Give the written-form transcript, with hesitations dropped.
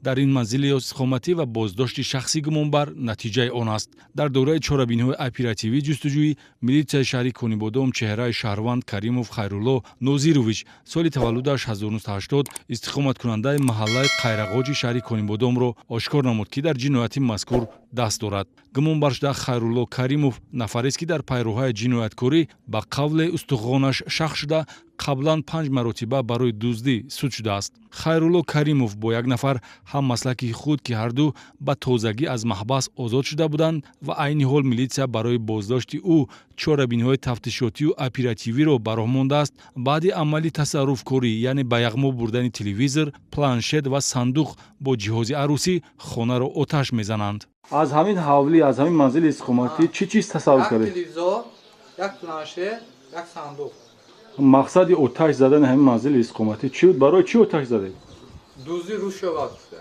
дар ин манзили истиқоматӣ ва боздошти шахси гумонбар натиҷаи он аст. Дар дораи чорабиниҳои оперативии ҷустуҷӯӣ милитсияи шаҳри Конибодом чеҳраи шаҳрванд Каримов Хайрулло Нозирович соли таваллудаш 1980 истиқоматкунандаи маҳаллаи Қайрағоҷи шаҳри Конибодомро ошкор намуд, ки дар ҷинояти мазкур даст дорад. Гумонбаршуда Хайрулло Каримов нафарест, ки дар пайрӯҳаи ҷинояткорӣ ба қавле устухонаш шах шуда қаблан 5 маротиба барои дуздӣ суд шудааст. Хайрулло Каримов бо як нафар ҳаммаслаки худ, ки ҳарду ба тозагӣ аз маҳбас озод шуда буданд ва айни ҳол милитсия барои боздошти ӯ чорабиниҳои тафтишотию оперативиро ба роҳ мондааст, баъди амали тасарруфкорӣ, яъне ба яғмо бурдани телевизор, планшет ва сандуқ бо ҷиҳози арӯсӣ хонаро оташ мезананд. Аз ҳамин ҳавлӣ, аз ҳамин манзили истиқоматӣ чӣ чиз тасаввур кардед? Як телевизор, як планшет, як сандуқ. Мақсади оташ задани ҳамин манзили истиқоматӣ чӣ буд? Барои чӣ оташ задед? Дуздӣ рӯз шавад.